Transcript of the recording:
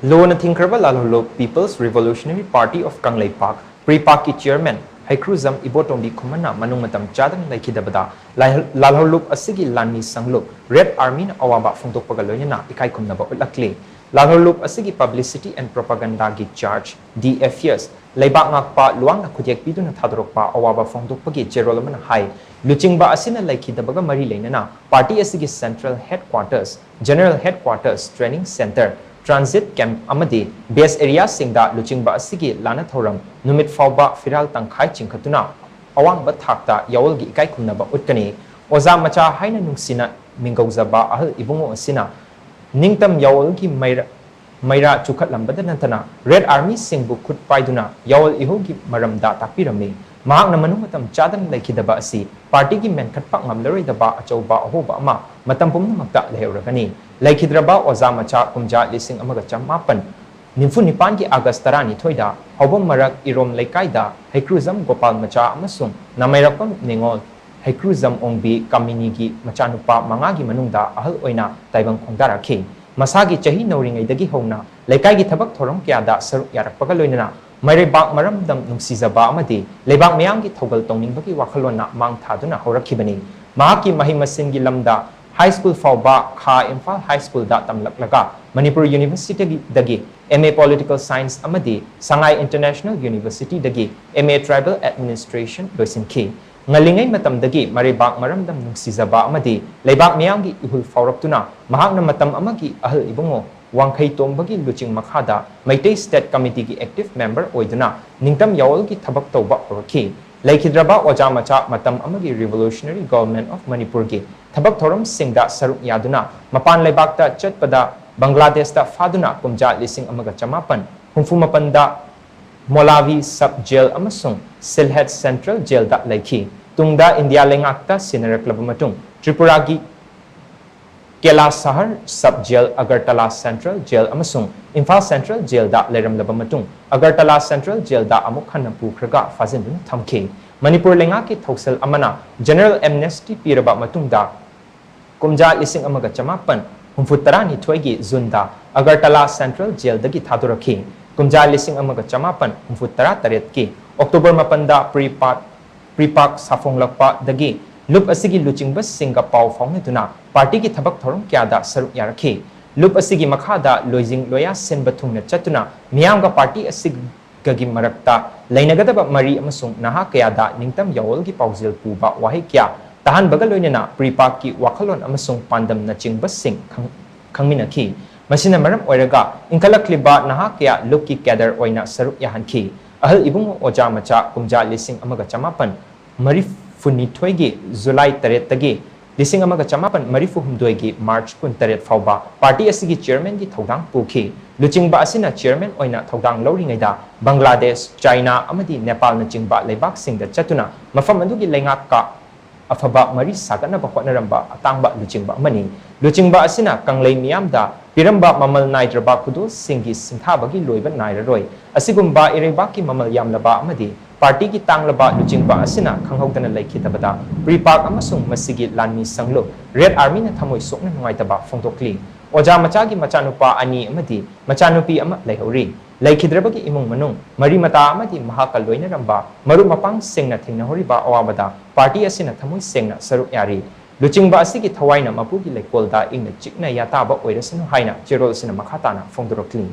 Loinana THINGKHRABA LALHOULUP People's Revolutionary Party of KANGLEIPAK Prepak Chairman HEIKRUJAM IBOTOMBI KHUMAN MANUNG MATAM CHADANA LEIKHIDABADA LALHOULUP ASIGI Lanmee Sanglup Red Army Awaba Phongdokpaga Loinana Ikai Khumnaba Utlakli LALHOULUP ASIGI Publicity and Propaganda gi Charge DFS Leibak ngakpa luang na khujek piduna thadorokpa Awaba Phongdokpagi Jerol amana hai Luchingba asina LEIKHIDABAGA mari leinana Party asigi Central Headquarters General Headquarters Training Center Transit Camp amadi base area singda luchingba asigi lana thoram numit fauba firal tangkhai chingkhatuna awangba thakta yawalgi ikai khumnaba utkani oza macha haina nungsina mingauzaba ahal ibungo asina ningtam yawalgi maira chukhatlambada nantana Red Army singbu khut paiduna yawal ihogi maramda takpirami mahakna manung matam chadan LEIKHIDABA asi party gi menkhatpak ngamlaroidaba achauba ahoba ama matam pumnamakta leheuragani LEIKHIDABA oza macha kumja lising amaga chamapan nimfu nipan gi August 12 da hobom marak irom leikaida HEIKRUJAM Gopal macha amasung namairakam ningol HEIKRUJAM ongbi kamini gi machanupa mangagi manungda ahal oina taibang khongdarakhi masagi chahi nauringaidagi hona leikai gi thabak thorom kyada saruk yarakpaga loinana Maribak maramdam nungsizaba amadi leibak mayamgi thogal tongningbagi wakhalona mang thaduna horakhibani mahaki mahimasingi lamda high school fauba kha Imphal high school da tamlaklaga Manipuri University dagi MA Political Science amadi Shanghai International University dagi MA Tribal Administration loisinki ngalingai matam dagi maribak maramdam nungsizaba amadi leibak mayamgi ihul fauraptuna mahakna matam amagi ahal ibungo Wangkai tombagi luching makhada Maitai State Committee ki active member oiduna ningtam yawal ki thabak tawba horakhi LEIKHIDABA oja macha matam amagi Revolutionary Government of Manipur ki thabak thoram singda saruk yaduna mapan leibakta chatpada Bangladesh da faduna kumja lising amaga chamapan humfumapanda Molavi Sub Jail amasung Silhet Central Jail da leikhi tungda India lengakta sinaraklaba matung Tripura gi Kela Sahar Sub Jail Agartala Central Jail amasung Imphal Central Jail da leiramlaba matung Agartala Central Jail da amuk khanna pukhraga fazindun thamkhi Manipur lenga ki thoksal amana General Amnesty piraba matung da kumja lising amaga chamapan humfutarani thoigi zunda Agartala Central Jail dagi thadurakhi kumja lising amaga chamapan humfutara taret ki October mapanda Prepak Phongdokpaga dagi Loop asigi luchingba singa pau faungnatuna party ki thabak thorom kyada saruk yarakhi loop asigi makhada loijing loya senba thungna chatuna miyamga party asigi gi marakta leinagadaba mari amasung naha kyada ningtam yawol gi paujil puba wahi kya tahan bagal loinana Prepak ki wakhalon amasung pandam na chingba sing khangminakhi masina maram oiraga inkalakliba naha kya loop ki kadar oina saruk yahankhi ahal ibung oja macha kumja lising amaga chamapan mari Funithoigi July 3 tagi lising amaga chamapan marifu humdoigi March 18 fauba party asigi chairman gi thodang pukhi luchingba asina chairman oina thodang loringaida Bangladesh China amadi Nepal na chingba leibak singda chatuna mafam adugi lengak ka afaba mari sagana ba hotnaramba atangba luchingba amani luchingba asina kanglei miyamda piramba mamal naidraba kudu singi singthabagi loiba nairaroi asigumba irebaki mamal yamlaba amadi Party ki tanglaba luchingba asina khanghaudana LEIKHIDABADA Prepak amasung masigi Lanmee Sanglup Red Army na thamoi sokna nungaitaba Phongdokli oja macha gi machanupa ani amadi machanupi ama leihori LEIKHIDABA gi imung manung mari mata amadi mahaka loinaramba maru mapang sengna thingnahoriba awabada party asina thamoi sengna saruk yari luchingba asigi thawaina mapugi lekolda ingna chikna yataba oirasanu haina cherol sina makhatana Phongdokli